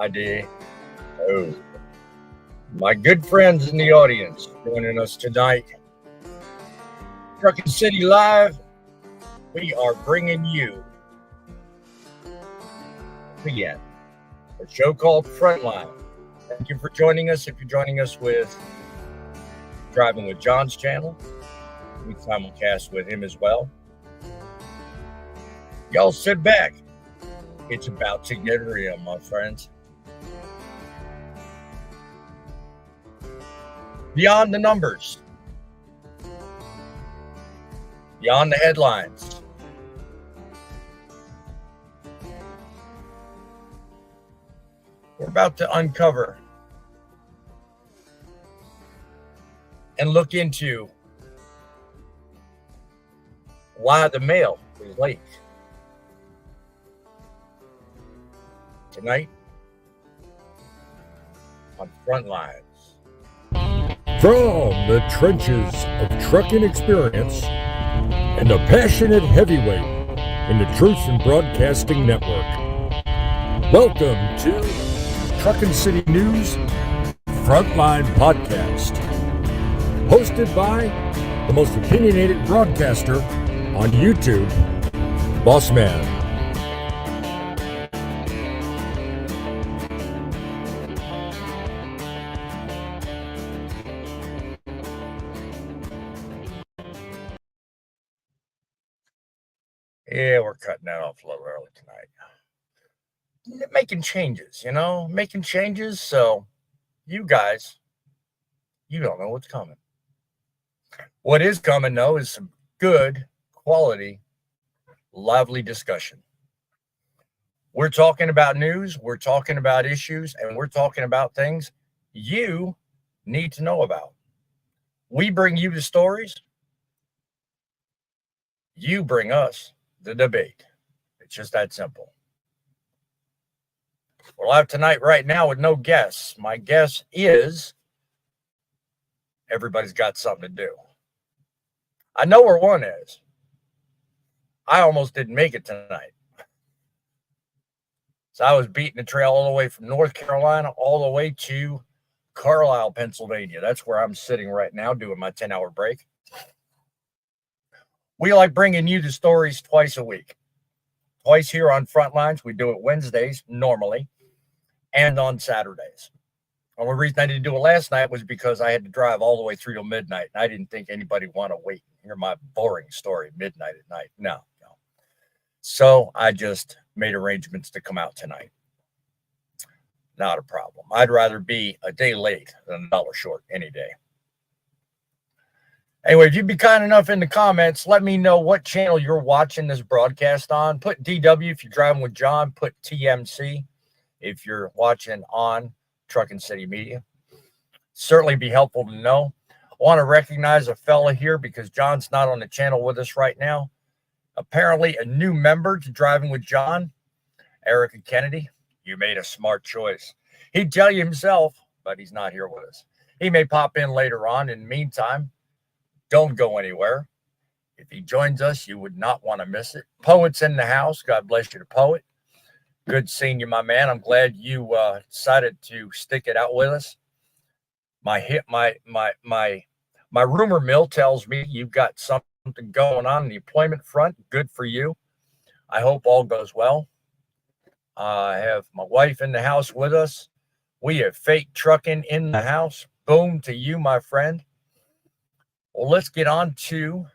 I did. Oh, my good friends in the audience joining us tonight. Truckin City Live, we are bringing you again a show called Frontline. Thank you for joining us. If you're joining us with Driving with John's channel, we simulcast with him as well. Y'all sit back. It's about to get real, my friends. Beyond the numbers, beyond the headlines, we're about to uncover and look into why the mail is late. Tonight on Frontlines. From the trenches of trucking experience and a passionate heavyweight in the Truth in Broadcasting Network. Welcome to Truckin City News Frontline Podcast. Hosted by the most opinionated broadcaster on YouTube, BossMan. Yeah, we're cutting that off a little early tonight. Making changes, making changes. So you guys, you don't know what's coming. What is coming, though, is some good, quality, lively discussion. We're talking about news, we're talking about issues, and we're talking about things you need to know about. We bring you the stories. You bring us the debate. It's just that simple. We're live tonight right now with no guests. My guess is everybody's got something to do. I know where one is. I almost didn't make it tonight. So I was beating the trail all the way from North Carolina all the way to Carlisle, Pennsylvania. That's where I'm sitting right now doing my 10-hour break. We like bringing you the stories twice a week. Twice here on Frontlines. We do it Wednesdays normally and on Saturdays. The only reason I didn't do it last night was because I had to drive all the way through till midnight. And I didn't think anybody would want to wait and hear my boring story midnight at night. No. So I just made arrangements to come out tonight. Not a problem. I'd rather be a day late than $1 short any day. Anyway, if you'd be kind enough in the comments, let me know what channel you're watching this broadcast on. Put DW if you're driving with John. Put TMC if you're watching on Truckin City Media. Certainly be helpful to know. I want to recognize a fella here because John's not on the channel with us right now. Apparently a new member to Driving with John, Erica Kennedy. You made a smart choice. He'd tell you himself, but he's not here with us. He may pop in later on. In the meantime, don't go anywhere. If he joins us, you would not want to miss it. Poet's in the house. God bless you to Poet. Good seeing you, my man. I'm glad you decided to stick it out with us. My rumor mill tells me you've got something going on in the employment front. Good for you. I hope all goes well. I have my wife in the house with us. We have Fake Trucking in the house. Boom to you, my friend. Well, let's get on to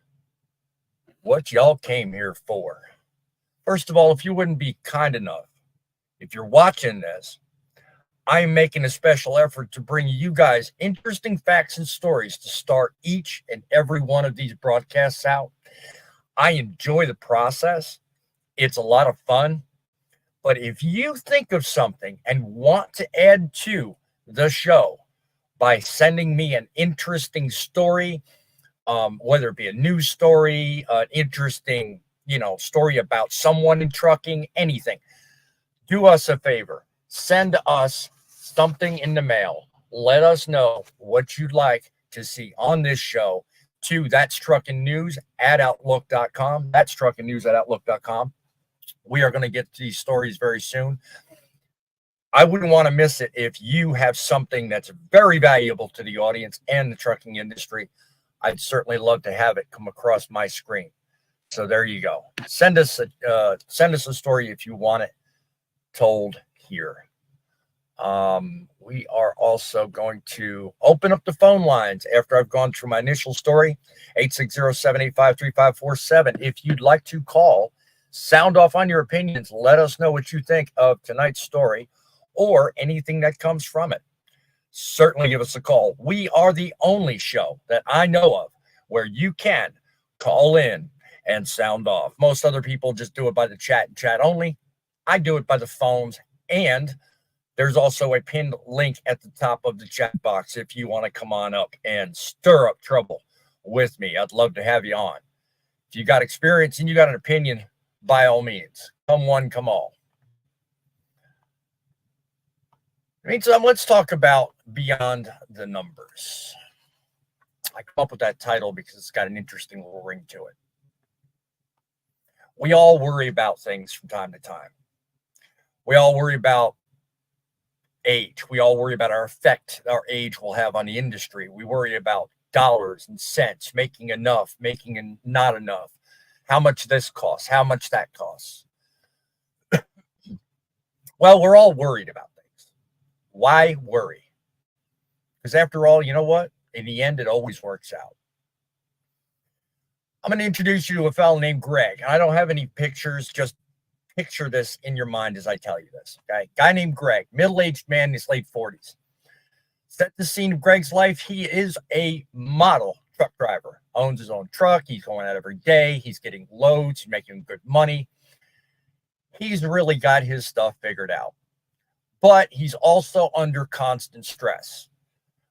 what y'all came here for. First of all, if you wouldn't be kind enough, if you're watching this, I'm making a special effort to bring you guys interesting facts and stories to start each and every one of these broadcasts out. I enjoy the process. It's a lot of fun. But if you think of something and want to add to the show by sending me an interesting story, whether it be a news story, an interesting, story about someone in trucking, anything, do us a favor. Send us something in the mail. Let us know what you'd like to see on this show to That's Truckin News at Outlook.com. That's Truckin News at Outlook.com. We are going to get these stories very soon. I wouldn't want to miss it if you have something that's very valuable to the audience and the trucking industry. I'd certainly love to have it come across my screen. So there you go. Send us a story if you want it told here. We are also going to open up the phone lines after I've gone through my initial story, 860-785-3547. If you'd like to call, sound off on your opinions. Let us know what you think of tonight's story or anything that comes from it. Certainly give us a call. We are the only show that I know of where you can call in and sound off. Most other people just do it by the chat and chat only. I do it by the phones, and there's also a pinned link at the top of the chat box if you want to come on up and stir up trouble with me. I'd love to have you on. If you got experience and you got an opinion, by all means, come one, come all. Meantime, let's talk about Beyond the Numbers. I come up with that title because it's got an interesting little ring to it. We all worry about things from time to time. We all worry about age. We all worry about our effect our age will have on the industry. We worry about dollars and cents, making enough, making not enough, how much this costs, how much that costs. Well, we're all worried about things. Why worry? Because after all, you know what? In the end, it always works out. I'm going to introduce you to a fellow named Greg. I don't have any pictures, just picture this in your mind as I tell you this. Okay, guy named Greg, middle-aged man in his late 40s. Set the scene of Greg's life. He is a model truck driver, owns his own truck. He's going out every day. He's getting loads. He's making good money. He's really got his stuff figured out, but he's also under constant stress.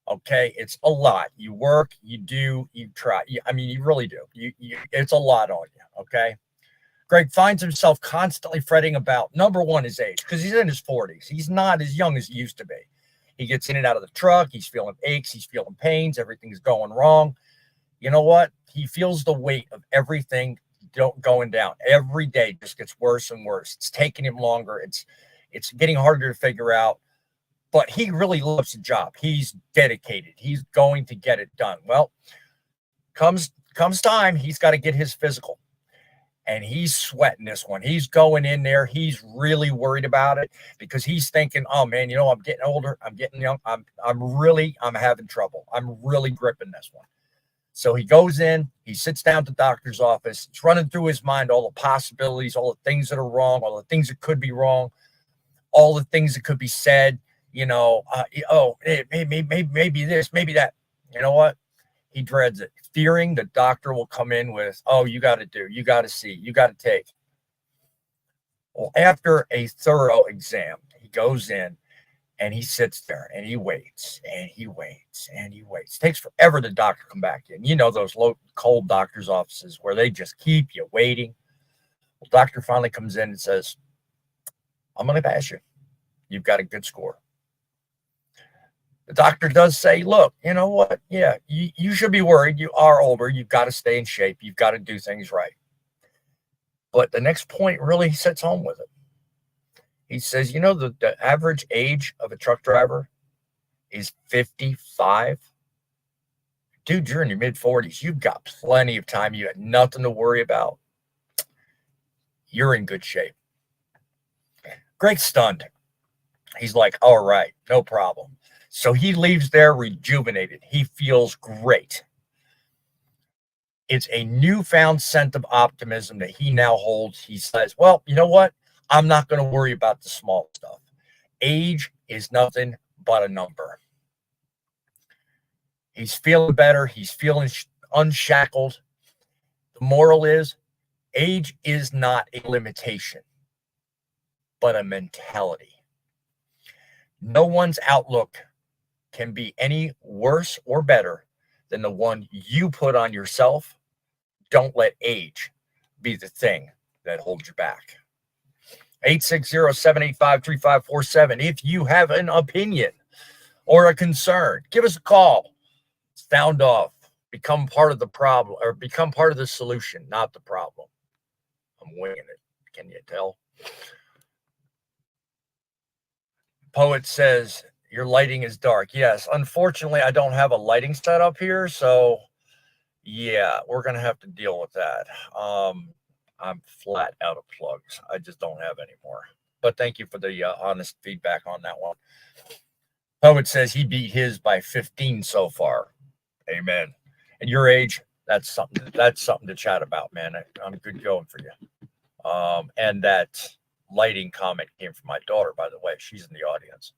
Okay, it's a lot. You work, you do, you try. You really do. It's a lot on you. Okay. Greg finds himself constantly fretting about, number one, his age, because he's in his 40s. He's not as young as he used to be. He gets in and out of the truck. He's feeling aches. He's feeling pains. Everything's going wrong. You know what? He feels the weight of everything going down. Every day just gets worse and worse. It's taking him longer. It's getting harder to figure out. But he really loves the job. He's dedicated. He's going to get it done. Well, comes time, he's got to get his physical. And he's sweating this one. He's going in there. He's really worried about it because he's thinking, oh man, I'm getting older. I'm getting young. I'm having trouble. I'm really gripping this one. So he goes in, he sits down at the doctor's office. It's running through his mind all the possibilities, all the things that are wrong, all the things that could be wrong, all the things that could be said. Maybe this, maybe that. You know what? He dreads it, fearing the doctor will come in with, oh, you got to do, you got to see, you got to take. Well, after a thorough exam, he goes in and he sits there and he waits and he waits and he waits. It takes forever the doctor to come back in. You know, those cold doctor's offices where they just keep you waiting. Well, doctor finally comes in and says, I'm going to pass you. You've got a good score. The doctor does say, look, you know what? Yeah, you should be worried. You are older. You've got to stay in shape. You've got to do things right. But the next point really sits home with it. He says, the average age of a truck driver is 55. Dude, you're in your mid-40s. You've got plenty of time. You got nothing to worry about. You're in good shape. Greg's stunned. He's like, all right, no problem. So he leaves there rejuvenated. He feels great. It's a newfound sense of optimism that he now holds. He says, well, you know what? I'm not going to worry about the small stuff. Age is nothing but a number. He's feeling better. He's feeling unshackled. The moral is, age is not a limitation. but a mentality. No one's outlook can be any worse or better than the one you put on yourself. Don't let age be the thing that holds you back. 860-785-3547. If you have an opinion or a concern, give us a call. Sound off. Become part of the problem, or become part of the solution, not the problem. I'm winging it. Can you tell? Poet says, your lighting is dark. Yes, unfortunately, I don't have a lighting setup here, so yeah, we're going to have to deal with that. I'm flat out of plugs. I just don't have any more. But thank you for the honest feedback on that one. Poet says he beat his by 15 so far. Amen. At your age, that's something to chat about, man. I'm good going for you. And that lighting comment came from my daughter, by the way. She's in the audience.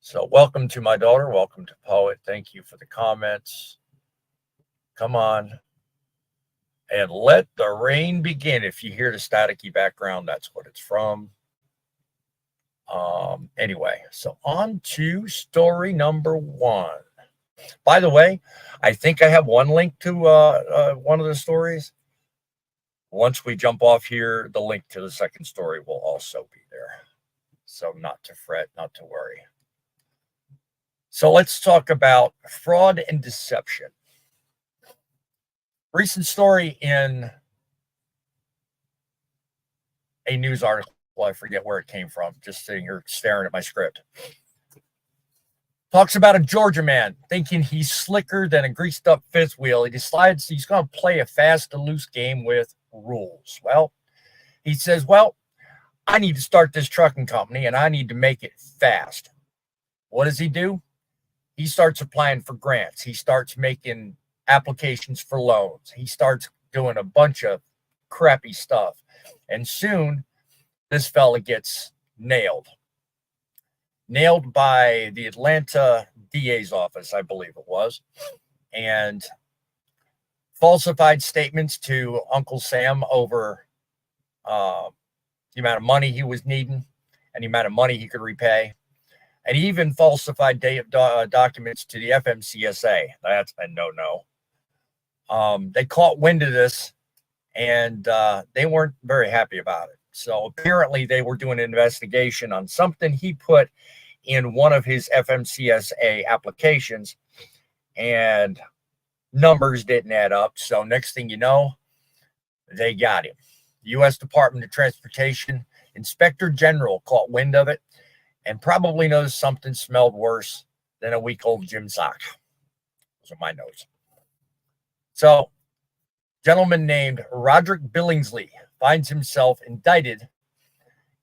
So welcome to my daughter. Welcome to Poet. Thank you for the comments. Come on. And let the rain begin. If you hear the staticky background, that's what it's from. Anyway, so on to story number 1. By the way, I think I have one link to one of the stories. Once we jump off here, the link to the second story will also be there. So not to fret, not to worry. So let's talk about fraud and deception. Recent story in a news article. I forget where it came from. Just sitting here staring at my script. Talks about a Georgia man thinking he's slicker than a greased up fifth wheel. He decides he's going to play a fast and loose game with rules. Well, he says, I need to start this trucking company and I need to make it fast. What does he do? He starts applying for grants. He starts making applications for loans. He starts doing a bunch of crappy stuff. And soon this fella gets nailed by the Atlanta DA's office, I believe it was, and falsified statements to Uncle Sam over the amount of money he was needing and the amount of money he could repay. And he even falsified documents to the FMCSA. That's a no-no. They caught wind of this, and they weren't very happy about it. So apparently they were doing an investigation on something he put in one of his FMCSA applications, and numbers didn't add up. So next thing you know, they got him. The U.S. Department of Transportation Inspector General caught wind of it and probably knows something smelled worse than a week-old gym sock. Those are my notes. So, gentleman named Roderick Billingsley finds himself indicted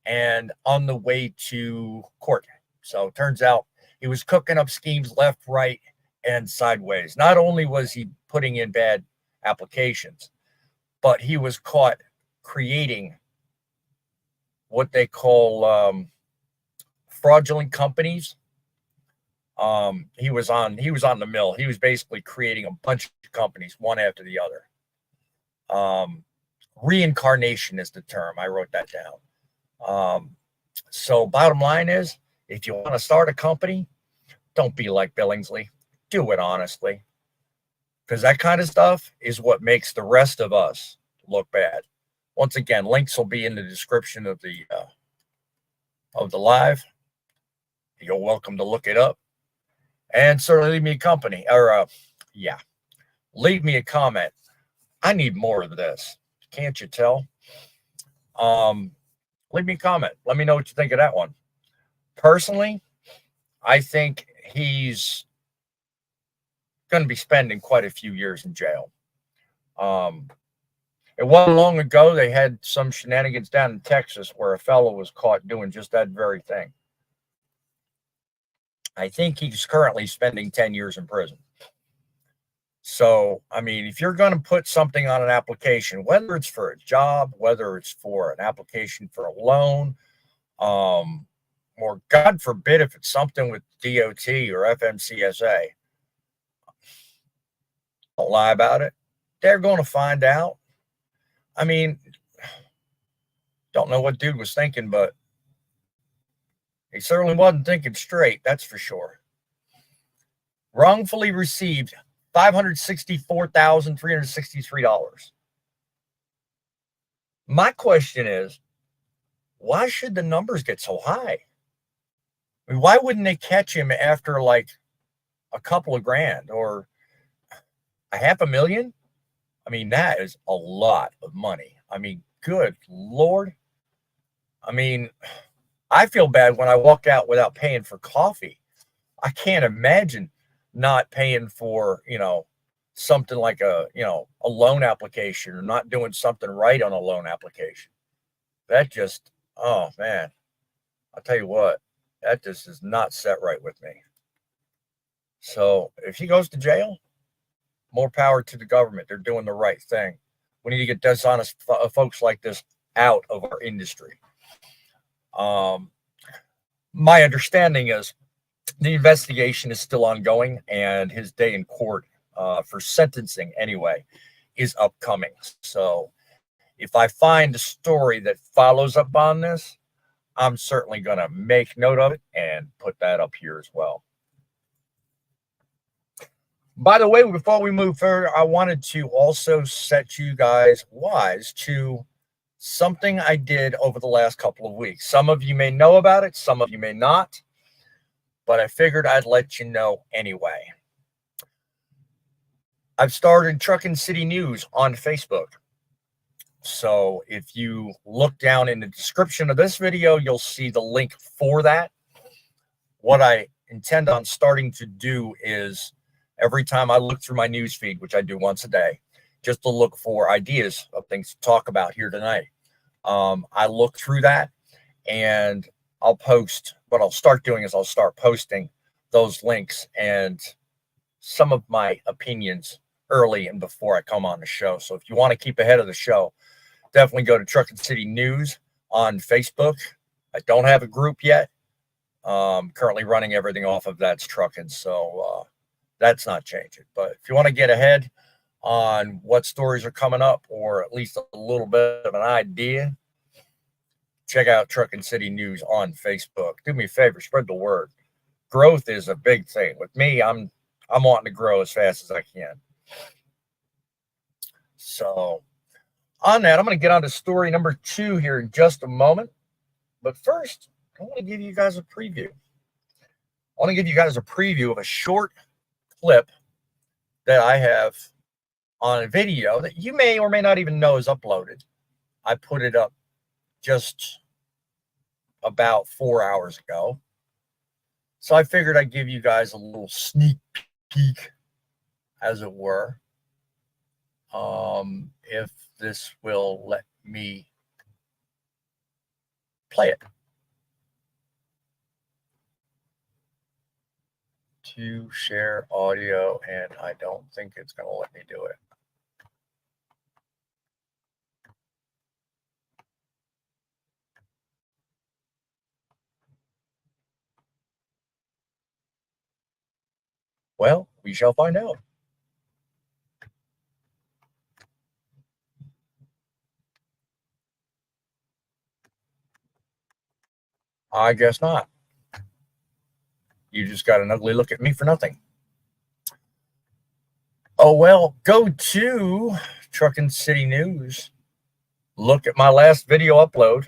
and on the way to court. So it turns out he was cooking up schemes left, right, and sideways. Not only was he putting in bad applications, but he was caught creating what they call fraudulent companies. He was on the mill. He was basically creating a bunch of companies, one after the other. Reincarnation is the term. I wrote that down. So bottom line is, if you want to start a company, don't be like Billingsley. Do it honestly. Because that kind of stuff is what makes the rest of us look bad. Once again, links will be in the description of the live. You're welcome to look it up. And certainly leave me a company. Leave me a comment. I need more of this. Can't you tell? Leave me a comment. Let me know what you think of that one. Personally, I think he's going to be spending quite a few years in jail. It wasn't long ago they had some shenanigans down in Texas where a fellow was caught doing just that very thing. I think he's currently spending 10 years in prison. So, I mean, if you're going to put something on an application, whether it's for a job, whether it's for an application for a loan, or God forbid if it's something with DOT or FMCSA, don't lie about it. They're going to find out. I mean, don't know what dude was thinking, but He certainly wasn't thinking straight, that's for sure. Wrongfully received $564,363. My question is, why should the numbers get so high? I mean, why wouldn't they catch him after like a couple of grand or $500,000? I mean, that is a lot of money. I mean, good Lord. I mean, I feel bad when I walk out without paying for coffee. I can't imagine not paying for, something like a loan application or not doing something right on a loan application. That just, oh man, I'll tell you what, that just is not set right with me. So if he goes to jail, more power to the government. They're doing the right thing. We need to get dishonest folks like this out of our industry. My understanding is the investigation is still ongoing, and his day in court for sentencing, anyway, is upcoming. So if I find a story that follows up on this, I'm certainly going to make note of it and put that up here as well. By the way, before we move further, I wanted to also set you guys wise to something I did over the last couple of weeks. Some of you may know about it, some of you may not, but I figured I'd let you know anyway. I've started Truckin City News on Facebook. So if you look down in the description of this video, you'll see the link for that. What I intend on starting to do is every time I look through my news feed, which I do once a day, just to look for ideas of things to talk about here tonight. I look through that and I'll post. What I'll start doing is I'll start posting those links and some of my opinions early and before I come on the show. So if you want to keep ahead of the show, definitely go to Truckin City News on Facebook. I don't have a group yet. Currently running everything off of That's Truckin'. So that's not changing. But if you want to get ahead on what stories are coming up, or at least a little bit of an idea, check out Truckin City News on Facebook. Do me a favor, spread the word. Growth is a big thing. With me, I'm wanting to grow as fast as I can. So on that, I'm going to get on to story number 2 here in just a moment. But first, I want to give you guys a preview. I want to give you guys a preview of a short clip that I have on a video that you may or may not even know is uploaded. I put it up just about 4 hours ago. So I figured I'd give you guys a little sneak peek, as it were, if this will let me play it. To share audio, and I don't think it's going to let me do it. Well, we shall find out. I guess not. You just got an ugly look at me for nothing. Oh, well, go to Truckin City News. Look at my last video upload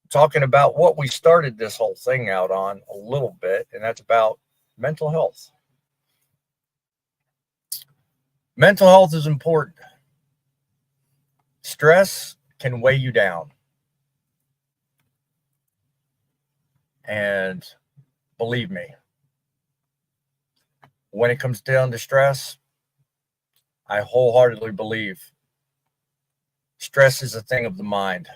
talking about what we started this whole thing out on a little bit, and that's about mental health. Mental health is important. Stress can weigh you down. And believe me, when it comes down to stress, I wholeheartedly believe stress is a thing of the mind.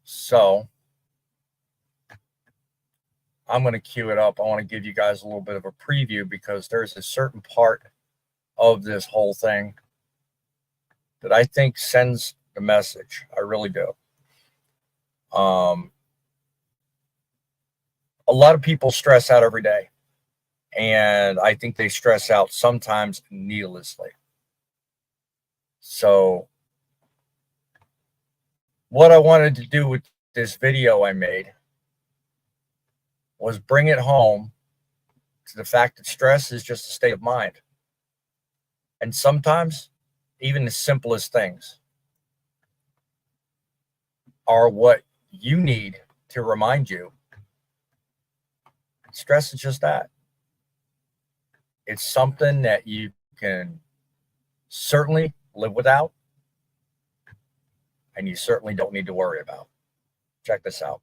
So I'm going to cue it up. I want to give you guys a little bit of a preview because there's a certain part of this whole thing that I think sends the message. I really do. A lot of people stress out every day, and I think they stress out sometimes needlessly. So what I wanted to do with this video I made was bring it home to the fact that stress is just a state of mind. And sometimes even the simplest things are what you need to remind you. Stress is just that. It's something that you can certainly live without, and you certainly don't need to worry about. Check this out.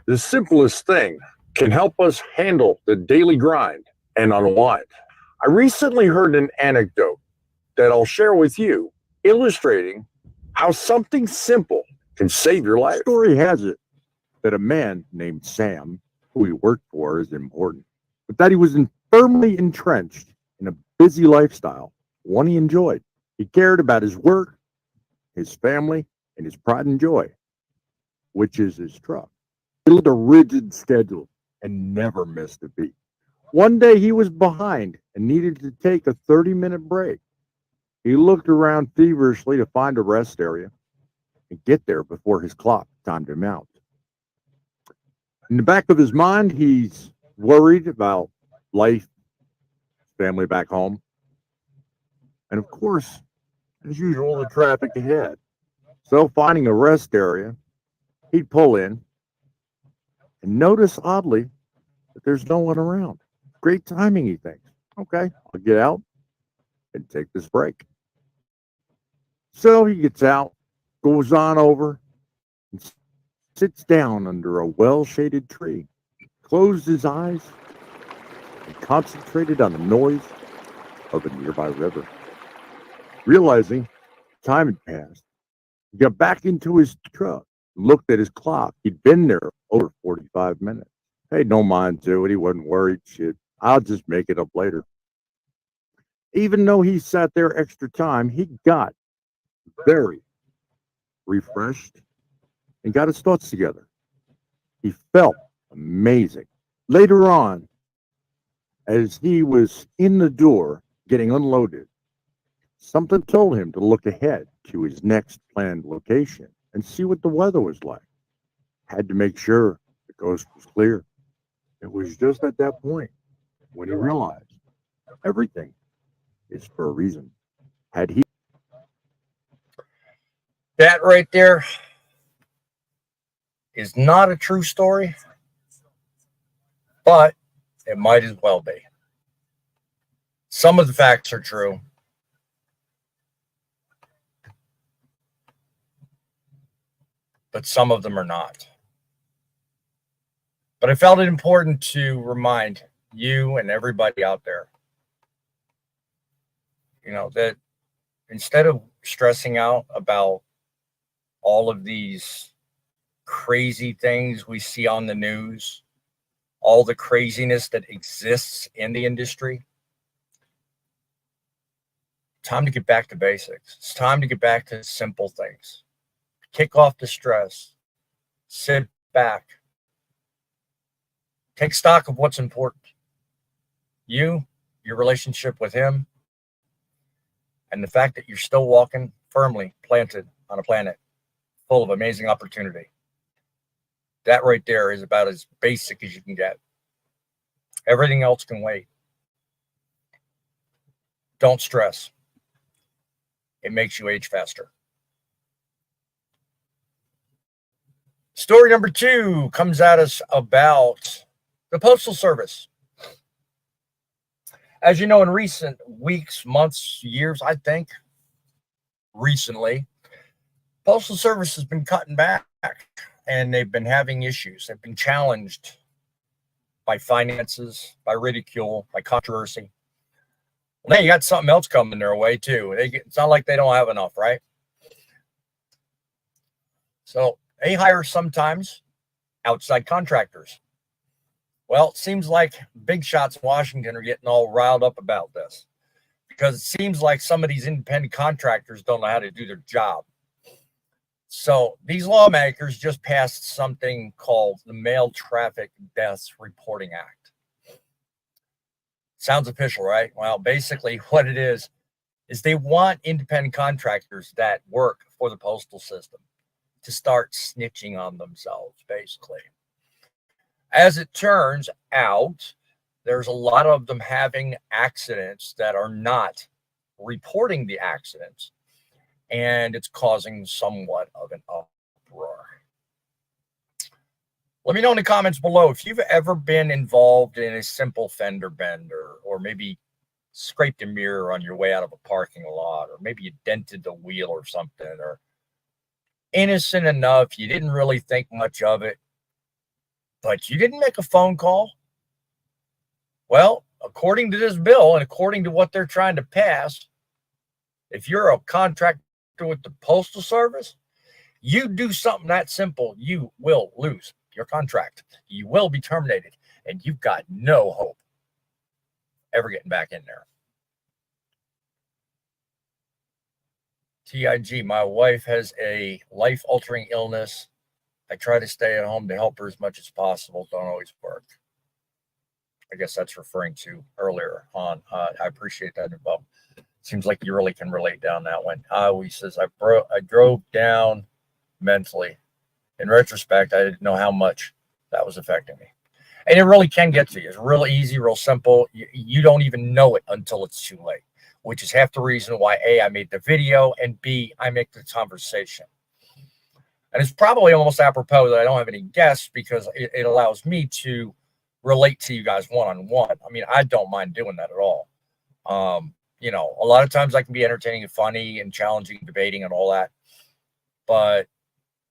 The simplest thing can help us handle the daily grind and unwind. I recently heard an anecdote that I'll share with you, illustrating how something simple can save your life. Story has it that a man named Sam, who he worked for, is important, but that he was firmly entrenched in a busy lifestyle, one he enjoyed. He cared about his work, his family, and his pride and joy, which is his truck. He lived a rigid schedule and never missed a beat. One day he was behind and needed to take a 30-minute break. He looked around feverishly to find a rest area and get there before his clock timed him out. In the back of his mind, he's worried about life, family back home, and of course, as usual, the traffic ahead. So finding a rest area, he'd pull in and notice oddly that there's no one around. Great timing, he thinks. Okay, I'll get out and take this break. So he gets out, goes on over, and sits down under a well-shaded tree, closed his eyes, and concentrated on the noise of a nearby river. Realizing time had passed, he got back into his truck, looked at his clock. He'd been there over 45 minutes. Paid no mind to it. He wasn't worried. Shit, I'll just make it up later. Even though he sat there extra time, he got very refreshed and got his thoughts together. He felt amazing. Later on, as he was in the door getting unloaded, something told him to look ahead to his next planned location and see what the weather was like. Had to make sure the coast was clear. It was just at that point when he realized everything is for a reason. Had he That right there is not a true story, but it might as well be. Some of the facts are true. But some of them are not. But I felt it important to remind you and everybody out there, that instead of stressing out about all of these crazy things we see on the news, all the craziness that exists in the industry, time to get back to basics. It's time to get back to simple things. Kick off the stress. Sit back. Take stock of what's important. You, your relationship with him, and the fact that you're still walking firmly planted on a planet full of amazing opportunity. That right there is about as basic as you can get. Everything else can wait. Don't stress. It makes you age faster. Story number 2 comes at us about the Postal Service. As you know, in recent weeks, months, years, I think, recently, Postal Service has been cutting back and they've been having issues. They've been challenged by finances, by ridicule, by controversy. Well, now you got something else coming their way, too. It's not like they don't have enough, right? So they hire sometimes outside contractors. Well, it seems like big shots in Washington are getting all riled up about this because it seems like some of these independent contractors don't know how to do their job. So these lawmakers just passed something called the Mail Traffic Deaths Reporting Act. Sounds official, right? Well, basically what it is is they want independent contractors that work for the postal system to start snitching on themselves, basically. As it turns out, there's a lot of them having accidents that are not reporting the accidents, and it's causing somewhat of an uproar. Let me know in the comments below if you've ever been involved in a simple fender bender, or maybe scraped a mirror on your way out of a parking lot, or maybe you dented the wheel or something, or innocent enough, you didn't really think much of it, but you didn't make a phone call. Well, according to this bill and according to what they're trying to pass, if you're a contractor with the Postal Service, you do something that simple, you will lose your contract. You will be terminated, and you've got no hope ever getting back in there. TIG, my wife has a life-altering illness. I try to stay at home to help her as much as possible. Don't always work. I guess that's referring to earlier on. I appreciate that info. Seems like you really can relate down that one. He says, I drove down mentally. In retrospect, I didn't know how much that was affecting me. And it really can get to you. It's real easy, real simple. You don't even know it until it's too late, which is half the reason why A, I made the video, and B, I make the conversation. And it's probably almost apropos that I don't have any guests, because it allows me to relate to you guys one-on-one. I mean, I don't mind doing that at all. You know, a lot of times I can be entertaining and funny and challenging, debating and all that. But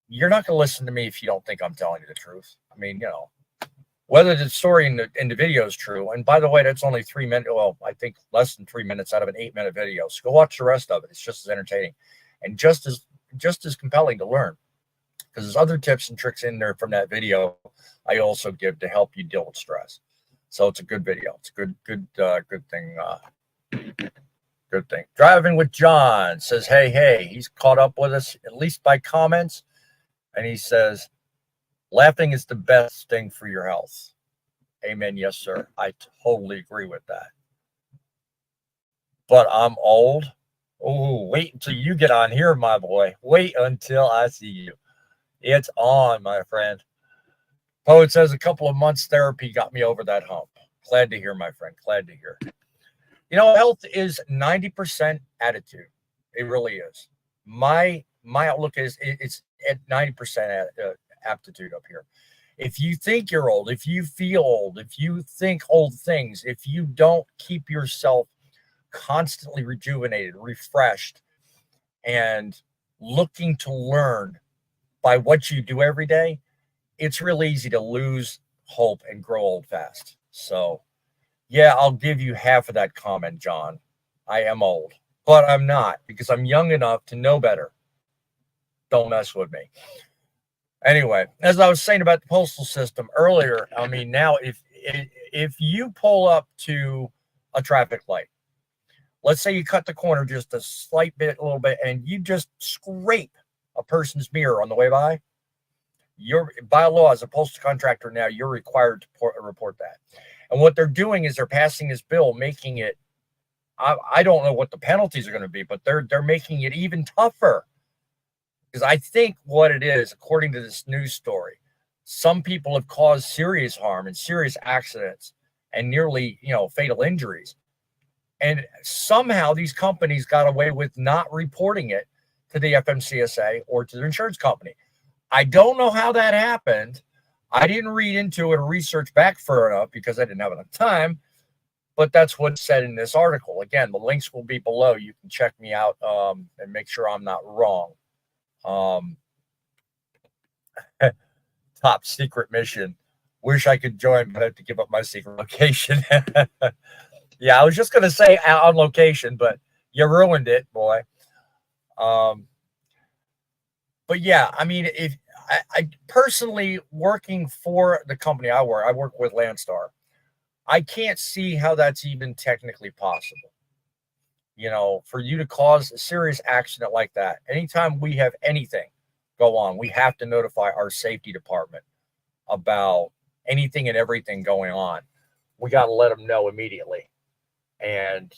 you're not going to listen to me if you don't think I'm telling you the truth. I mean, you know, whether the story in the video is true. And by the way, that's only 3 minutes. Well, I think less than 3 minutes out of an 8-minute video. So go watch the rest of it. It's just as entertaining and just as compelling to learn, because there's other tips and tricks in there from that video I also give to help you deal with stress. So it's a good video. It's a good thing. Good thing. Driving with John says, hey, he's caught up with us, at least by comments. And he says, laughing is the best thing for your health. Amen. Yes, sir. I totally agree with that. But I'm old. Oh, wait until you get on here, my boy. Wait until I see you. It's on, my friend. Poet says a couple of months therapy got me over that hump. Glad to hear, my friend. Glad to hear. You know, health is 90% attitude. It really is. My outlook is it's at 90% aptitude up here. If you think you're old, if you feel old, if you think old things, if you don't keep yourself constantly rejuvenated, refreshed, and looking to learn by what you do every day, it's real easy to lose hope and grow old fast. So, yeah, I'll give you half of that comment, John. I am old, but I'm not, because I'm young enough to know better. Don't mess with me. Anyway, as I was saying about the postal system earlier, I mean, now if you pull up to a traffic light, let's say you cut the corner just a slight bit, a little bit, and you just scrape a person's mirror on the way by, you're, by law, as a postal contractor now, you're required to report that. And what they're doing is they're passing this bill, making it, I don't know what the penalties are going to be, but they're making it even tougher. Because I think what it is, according to this news story, some people have caused serious harm and serious accidents and nearly, fatal injuries. And somehow these companies got away with not reporting it to the FMCSA or to their insurance company. I don't know how that happened. I didn't read into it or research back far enough because I didn't have enough time, but that's what's said in this article. Again, the links will be below. You can check me out and make sure I'm not wrong. Top secret mission. Wish I could join, but I have to give up my secret location. Yeah, I was just going to say on location, but you ruined it, boy. But yeah, I mean, if I personally, working for the company I work with, Landstar, I can't see how that's even technically possible. For you to cause a serious accident like that, anytime we have anything go on, we have to notify our safety department about anything and everything going on. We got to let them know immediately. And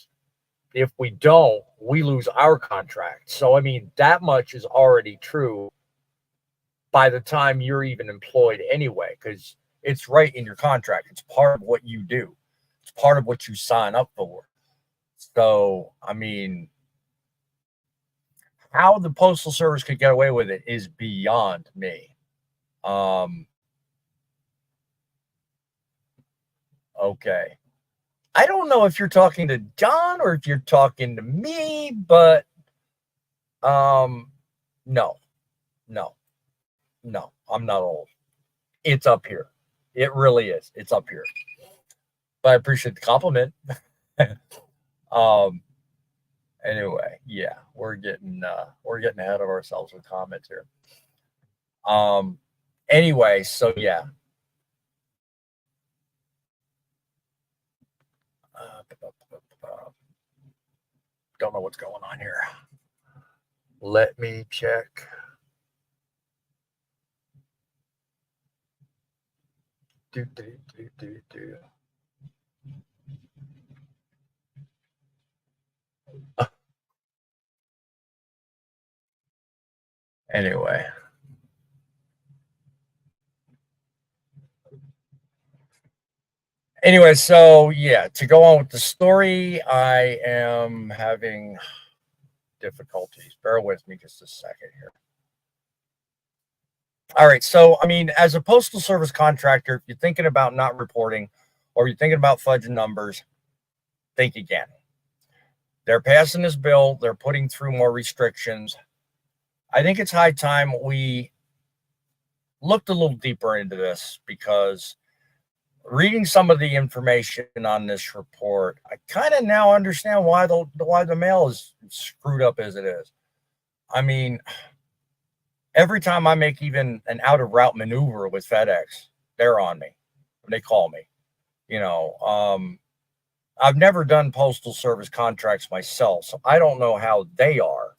If we don't, we lose our contract. So, I mean, that much is already true by the time you're even employed anyway, because it's right in your contract. It's part of what you do. It's part of what you sign up for. So, I mean, how the Postal Service could get away with it is beyond me. Okay. I don't know if you're talking to John or if you're talking to me, but no, I'm not old. It's up here. It really is. It's up here. But I appreciate the compliment. Anyway, yeah, we're getting ahead of ourselves with comments here. Anyway, so yeah. Don't know what's going on here. Let me check. Do. Anyway. Anyway, so yeah, to go on with the story, I am having difficulties. Bear with me just a second here. All right, so I mean, as a Postal Service contractor, if you're thinking about not reporting or you're thinking about fudging numbers, think again. They're passing this bill. They're putting through more restrictions. I think it's high time we looked a little deeper into this, because reading some of the information on this report, I kind of now understand why the mail is screwed up as it is. I mean, every time I make even an out of route maneuver with FedEx, they're on me. They call me. You know, I've never done Postal Service contracts myself, so I don't know how they are.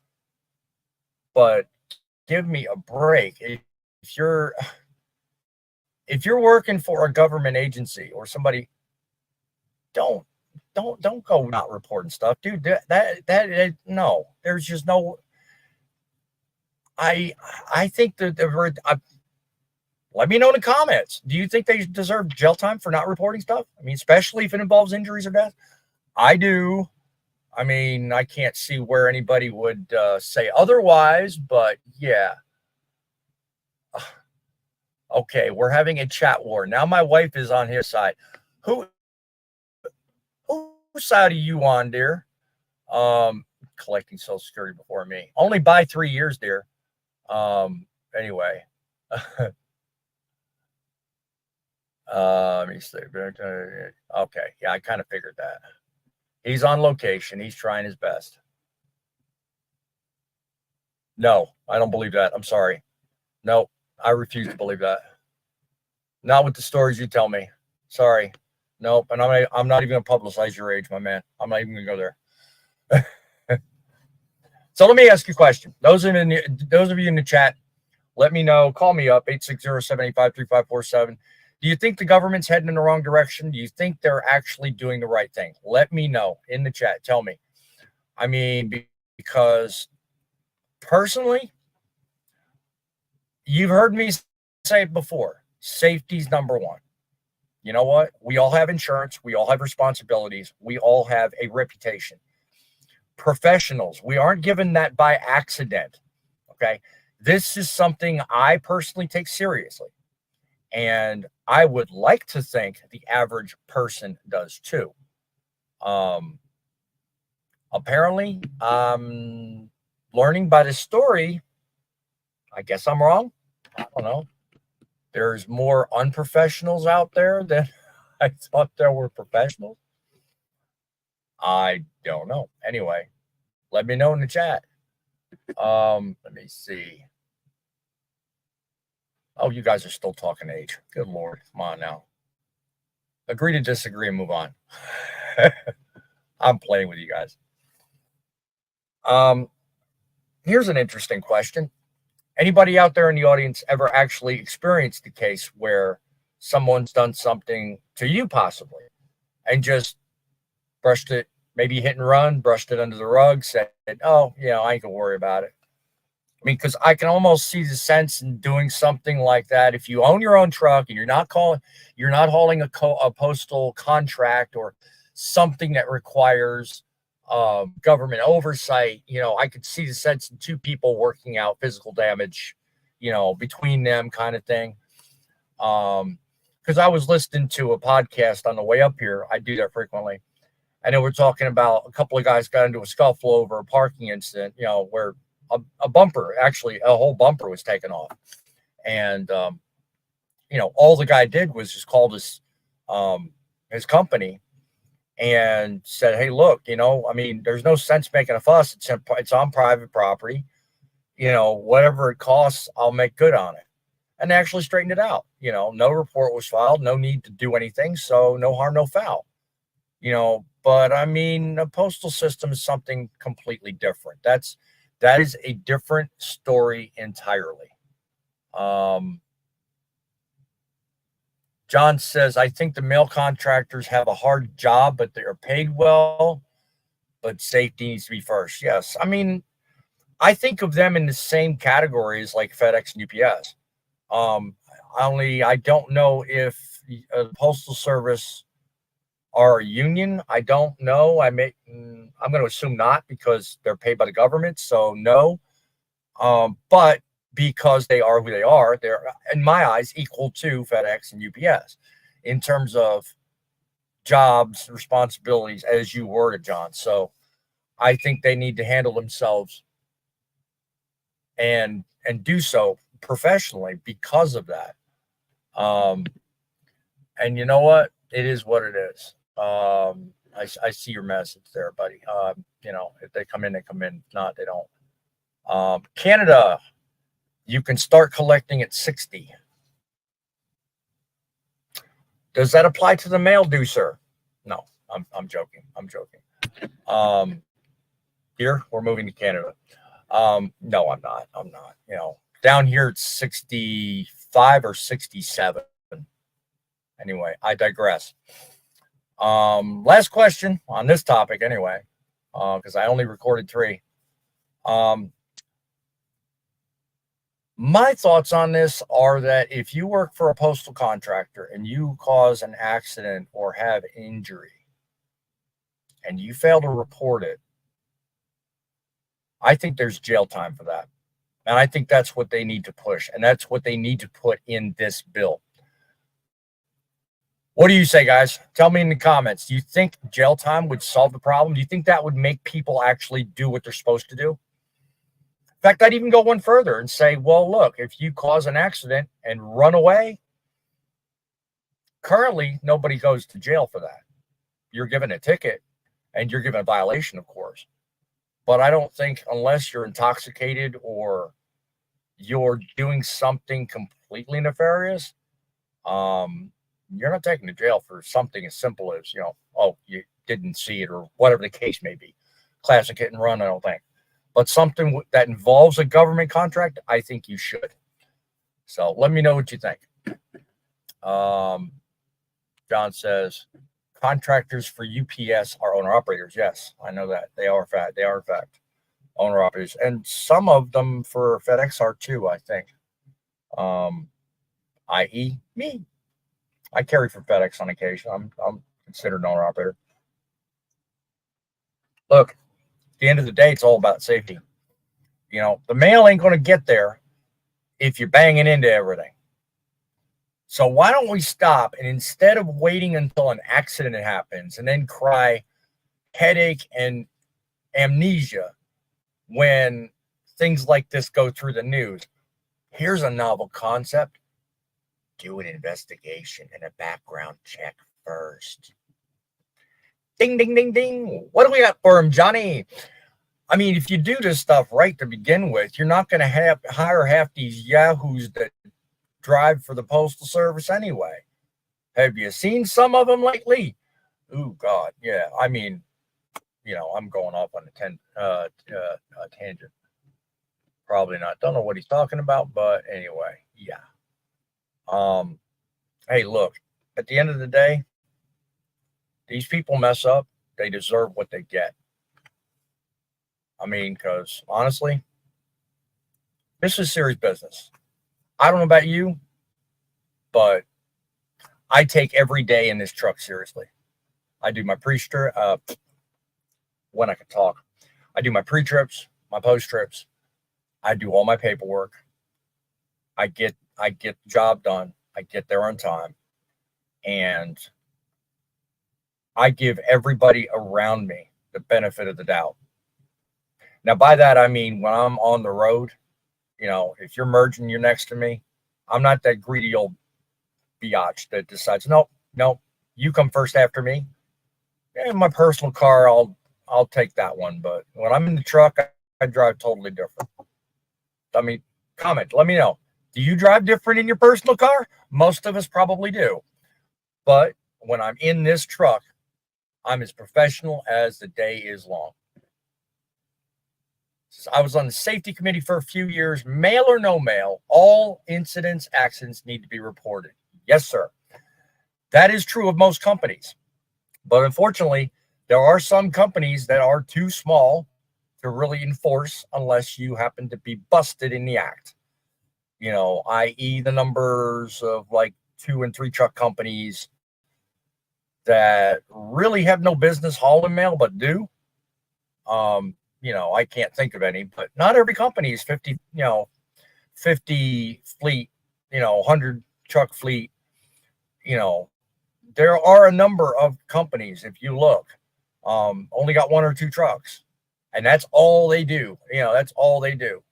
But give me a break. If you're working for a government agency or somebody, don't go not reporting stuff, dude. That no, there's just no. I think that let me know in the comments. Do you think they deserve jail time for not reporting stuff? I mean, especially if it involves injuries or death. I do. I mean, I can't see where anybody would say otherwise, but yeah. Okay, we're having a chat war. Now my wife is on his side. Whose side are you on, dear? Collecting Social Security before me. Only by 3 years, dear. Anyway. Let me see. Okay, yeah, I kind of figured that. He's on location. He's trying his best. No, I don't believe that. I'm sorry. No, I refuse to believe that. Not with the stories you tell me. Sorry. Nope. And I'm not even going to publicize your age, my man. I'm not even going to go there. So let me ask you a question. Those of you in the chat, let me know. Call me up, 860-785-3547. Do you think the government's heading in the wrong direction? Do you think they're actually doing the right thing? Let me know in the chat. Tell me. I mean, because personally, you've heard me say it before. Safety's number one. You know what? We all have insurance. We all have responsibilities. We all have a reputation. Professionals, we aren't given that by accident. Okay. This is something I personally take seriously. And I would like to think the average person does too. Apparently, learning by the story, I guess I'm wrong. I don't know. There's more unprofessionals out there than I thought there were professionals. I don't know. Anyway, let me know in the chat. Let me see. Oh, you guys are still talking age. Good Lord. Come on now. Agree to disagree and move on. I'm playing with you guys. Here's an interesting question. Anybody out there in the audience ever actually experienced the case where someone's done something to you possibly and just brushed it maybe hit and run, brushed it under the rug, said, oh, I ain't gonna worry about it. I mean, because I can almost see the sense in doing something like that. If you own your own truck and you're not hauling a postal contract or something that requires government oversight, I could see the sense in two people working out physical damage, between them, kind of thing. Because I was listening to a podcast on the way up here. I do that frequently. I know we're talking about a couple of guys got into a scuffle over a parking incident, where a bumper, actually a whole bumper was taken off. And, all the guy did was just called his company and said, hey, look, I mean, there's no sense making a fuss. It's on private property. Whatever it costs, I'll make good on it. And they actually straightened it out. No report was filed, no need to do anything. So no harm, no foul. But I mean, the postal system is something completely different. That is a different story entirely. John says, I think the mail contractors have a hard job, but they are paid well, but safety needs to be first. Yes. I mean, I think of them in the same categories like FedEx and UPS. I don't know if the Postal Service are a union. I don't know. I'm going to assume not, because they're paid by the government. So no. But because they are who they are, they're, in my eyes, equal to FedEx and UPS in terms of jobs, responsibilities, as you worded, John. So I think they need to handle themselves and do so professionally because of that. And you know what? It is what it is. I see your message there, buddy. If they come in, they come in. If not, they don't. Canada, you can start collecting at 60. Does that apply to the mail due, sir? No, I'm joking. Here, we're moving to Canada. No, I'm not. Down here it's 65 or 67. Anyway, I digress. Last question on this topic anyway, because I only recorded 3. My thoughts on this are that if you work for a postal contractor and you cause an accident or have injury and you fail to report it, I think there's jail time for that. And I think that's what they need to push. And that's what they need to put in this bill. What do you say, guys? Tell me in the comments. Do you think jail time would solve the problem? Do you think that would make people actually do what they're supposed to do? In fact, I'd even go one further and say, well, look, if you cause an accident and run away, currently nobody goes to jail for that. You're given a ticket and you're given a violation, of course. But I don't think, unless you're intoxicated or you're doing something completely nefarious, you're not taken to jail for something as simple as, oh, you didn't see it or whatever the case may be. Classic hit and run, I don't think. But something that involves a government contract, I think you should. So let me know what you think. John says, contractors for UPS are owner-operators. Yes, I know that. They are in fact owner-operators. And some of them for FedEx are too, I think. I.e. me. I carry for FedEx on occasion. I'm considered an owner-operator. Look, at the end of the day, it's all about safety. The mail ain't going to get there if you're banging into everything. So why don't we stop, and instead of waiting until an accident happens and then cry headache and amnesia when things like this go through the news, here's a novel concept. Do an investigation and a background check first. Ding, ding, ding, ding. What do we got for him, Johnny? I mean, if you do this stuff right to begin with, you're not going to hire half these yahoos that drive for the Postal Service anyway. Have you seen some of them lately? Oh, God, yeah. I mean, I'm going off on a tangent. Probably not. Don't know what he's talking about, but anyway, yeah. Hey, look, at the end of the day, these people mess up. they deserve what they get. I mean, because honestly, this is serious business. I don't know about you, but I take every day in this truck seriously. I do my when I can talk. I do my pre-trips, my post-trips. I do all my paperwork. I get the job done. I get there on time. And I give everybody around me the benefit of the doubt. Now, by that, I mean, when I'm on the road, you know, if you're merging, you're next to me, I'm not that greedy old biatch that decides, no, you come first after me. In my personal car, I'll take that one. But when I'm in the truck, I drive totally different. I mean, comment, let me know. Do you drive different in your personal car? Most of us probably do. But when I'm in this truck, I'm as professional as the day is long. I was on the safety committee for a few years. Mail or no mail, all incidents, accidents need to be reported. Yes, sir. That is true of most companies. But unfortunately, there are some companies that are too small to really enforce unless you happen to be busted in the act. You know, i.e. the numbers of like 2 and 3 truck companies that really have no business hauling mail, but do. You know, I can't think of any, but not every company is 50 fleet, 100 truck fleet. You know, there are a number of companies, if you look, only got 1 or 2 trucks, and that's all they do. You know, that's all they do.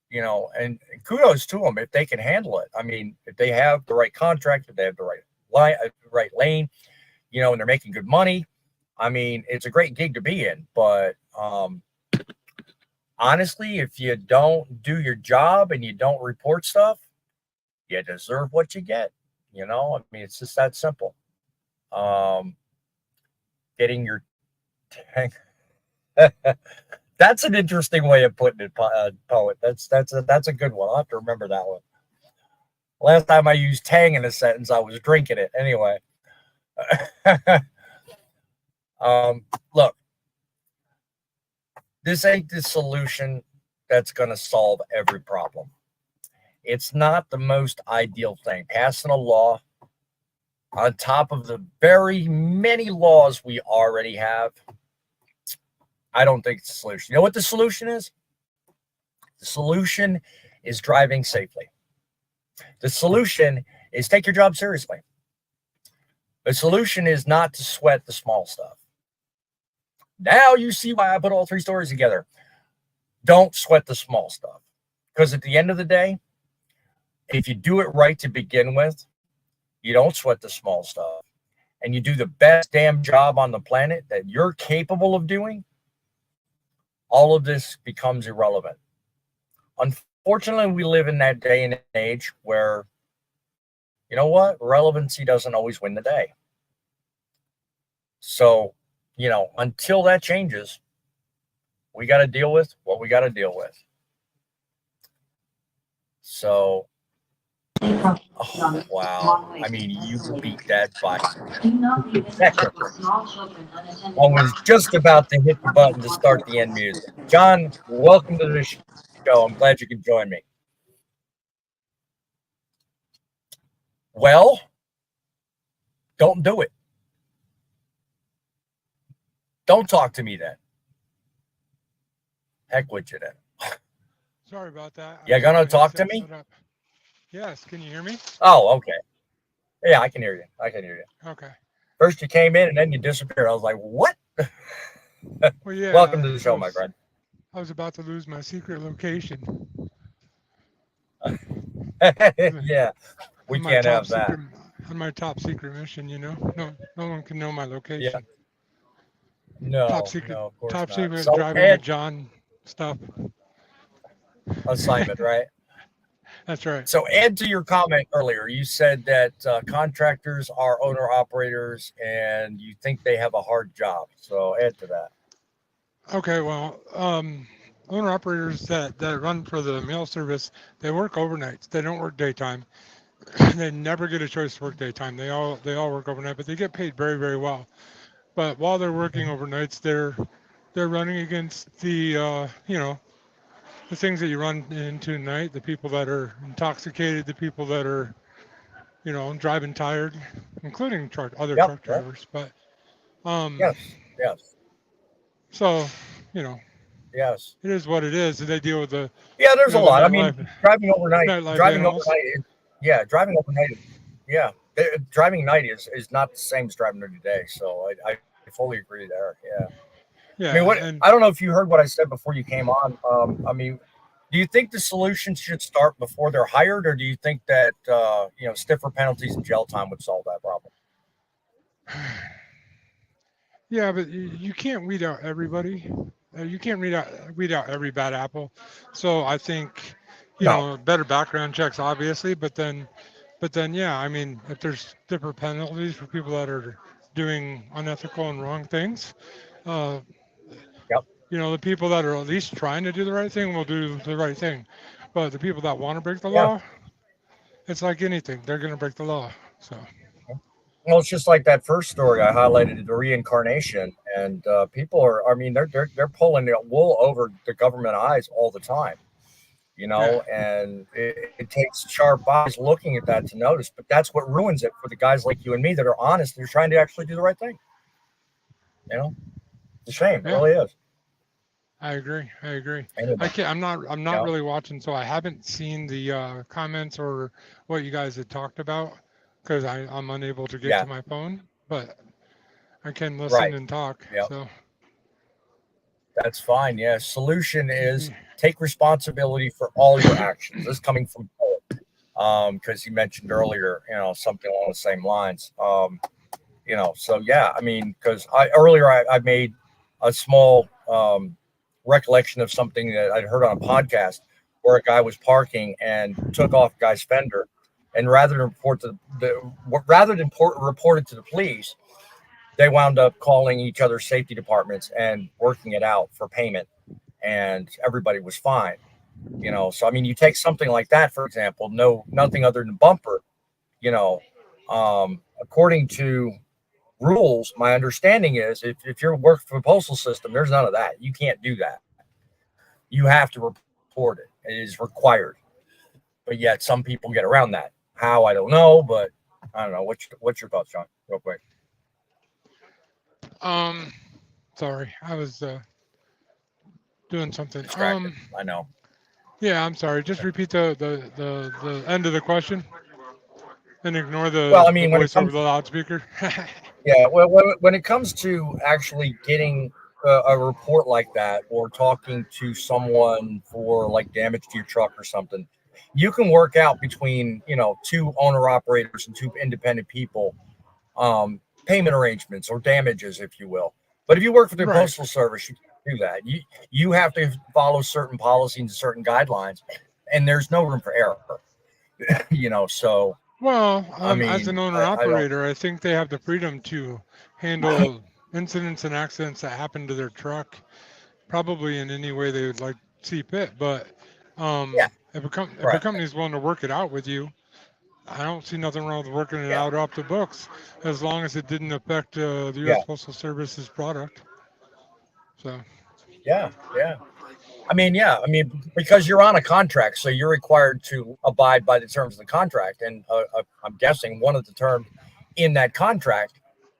You know, and kudos to them if they can handle it. I mean, if they have the right contract, if they have the right lane, you know, and they're making good money. I mean, it's a great gig to be in, but honestly, if you don't do your job and you don't report stuff, you deserve what you get. You know, I mean, it's just that simple. Getting your tank. That's an interesting way of putting it, poet. That's a good one. I'll have to remember that one. Last time I used tang in a sentence, I was drinking it. Anyway. Look, this ain't the solution that's going to solve every problem. It's not the most ideal thing. Passing a law on top of the very many laws we already have, I don't think it's the solution. You know what the solution is? The solution is driving safely. The solution is take your job seriously. The solution is not to sweat the small stuff. Now you see why I put all 3 stories together. Don't sweat the small stuff. Because at the end of the day, if you do it right to begin with, you don't sweat the small stuff, and you do the best damn job on the planet that you're capable of doing, all of this becomes irrelevant. Unfortunately, we live in that day and age where, you know what? Relevancy doesn't always win the day. So, you know, until that changes, we got to deal with what we got to deal with. So, oh, wow. I mean, you beat that by I was just about to hit the button to start the end music. John, welcome to the show. I'm glad you could join me. Well, don't do it. Don't talk to me then. Heck with you then. Sorry about that. You gonna talk to me? Yes. Can you hear me? Oh, okay. Yeah, I can hear you. Okay. First you came in and then you disappeared. I was like, what? Well, yeah. Welcome to the show, my friend. I was about to lose my secret location. Yeah, we can't have that. On my top secret mission, you know, no one can know my location. Yeah. No, top secret, no, of course top not. secret So driving with John stuff. Assignment, right? That's right. So add to your comment earlier, you said that contractors are owner-operators and you think they have a hard job. So add to that. Okay, well, owner-operators that run for the mail service, they work overnights. They don't work daytime. They never get a choice to work daytime. They all work overnight, but they get paid very, very well. But while they're working overnights, they're running against the the things that you run into at night, the people that are intoxicated, the people that are driving tired, including other Yep. truck drivers. But Yes. Yes. so you know Yes. it is what it is. They deal with the Yeah. There's a the lot. I mean, nightlife driving overnight. nightlife Driving animals. overnight. Yeah. Driving overnight. Yeah. Driving night is not the same as driving during the day. So I fully agree there. Yeah. I mean, Yeah, what and I don't know if you heard what I said before you came on. I mean, do you think the solution should start before they're hired, or do you think that stiffer penalties and jail time would solve that problem? yeah, but you can't weed out everybody. You can't weed out every bad apple. So I think No. better background checks, obviously, but then yeah, I mean, if there's different penalties for people that are doing unethical and wrong things, uh, Yep. the people that are at least trying to do the right thing will do the right thing. But the people that want to break the Yeah. law, it's like anything, they're going to break the law. So Well, it's just like that first story I highlighted, the reincarnation, and people are. I mean, they're pulling the wool over the government eyes all the time. yeah, And it takes sharp eyes looking at that to notice. But that's what ruins it for the guys like you and me that are honest. They're trying to actually do the right thing. It's a shame. It yeah. really is. I agree. Anyway, I can't. I'm not yeah, really watching, so I haven't seen the comments or what you guys had talked about because I'm unable to get yeah, to my phone. But I can listen right. and talk. Yeah, So that's fine. Yeah. Solution is yeah, take responsibility for all your actions. This coming from Paul, because he mentioned earlier, something along the same lines. So yeah, I mean, because I made a small recollection of something that I'd heard on a podcast where a guy was parking and took off a guy's fender, and rather than report it to the police, they wound up calling each other's safety departments and working it out for payment, and everybody was fine. So I mean, you take something like that, for example, nothing other than bumper, according to rules, my understanding is if you're working for the postal system, there's none of that. You can't do that. You have to report it. It is required. But yet some people get around that. How, I don't know, but I don't know. What's your thoughts, John? Real quick. um, sorry, I was doing something. Distracted. I know. Yeah, I'm sorry. Just repeat the end of the question and ignore Well, I the mean, when it voice over comes, the loudspeaker. yeah, well, when it comes to actually getting a report like that or talking to someone for like damage to your truck or something, you can work out between, two owner operators and two independent people, payment arrangements or damages, if you will. But if you work for the Right. postal service, you can't do that. You have to follow certain policies and certain guidelines, and there's no room for error. So Well, I as mean, an owner I don't. operator, I think they have the freedom to handle incidents and accidents that happen to their truck, probably in any way they would like see fit. But Yeah, if a right. company's willing to work it out with you, I don't see nothing wrong with working it Yeah, out off the books, as long as it didn't affect the U.S. yeah, Postal Service's product. So yeah. I mean, yeah. I mean, because you're on a contract, so you're required to abide by the terms of the contract. And I'm guessing one of the terms in that contract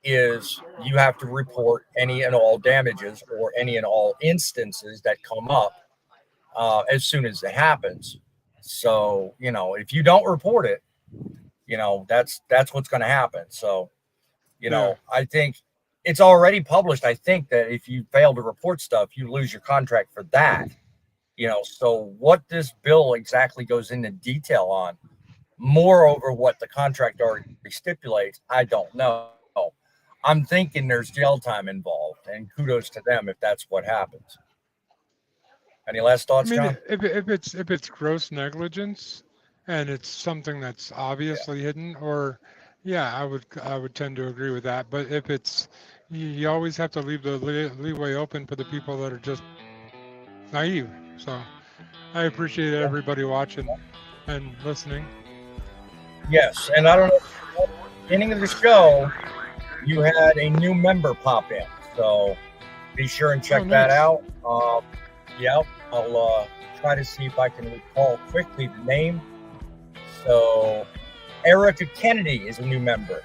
is you have to report any and all damages or any and all instances that come up as soon as it happens. So, if you don't report it, that's what's going to happen. So, yeah, I think it's already published. I think that if you fail to report stuff, you lose your contract for that. So what this bill exactly goes into detail on, moreover, what the contract already stipulates, I don't know. I'm thinking there's jail time involved, and kudos to them if that's what happens. Any last I thoughts, mean, John? if it's gross negligence and it's something that's Yeah. obviously hidden, or yeah, I would tend to agree with that. But if it's you always have to leave the leeway open for the people that are just naive. So I appreciate Yeah. everybody watching and listening. Yes, and I don't know. At the beginning of the show, you had a new member pop in. So be sure and check Oh, that nice. out. Yeah, I'll try to see if I can recall quickly the name. So Erica Kennedy is a new member.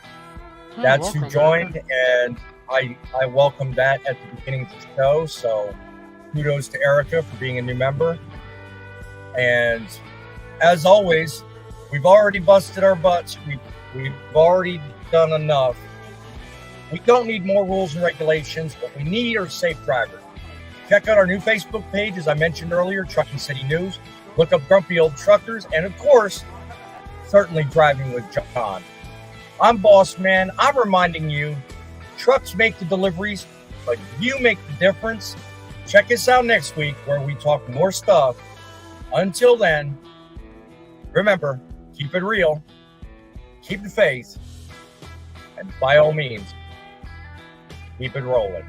Oh, That's who welcome, joined, Erica. and I welcomed that at the beginning of the show. So kudos to Erica for being a new member. And as always, we've already busted our butts. We've already done enough. We don't need more rules and regulations. What we need are safe drivers. Check out our new Facebook page, as I mentioned earlier, Truckin City News. Look up Grumpy Old Truckers, and of course, certainly Driving with John. I'm BossMan. I'm reminding you, trucks make the deliveries, but you make the difference. Check us out next week where we talk more stuff. Until then, remember, keep it real, keep the faith, and by all means, keep it rolling.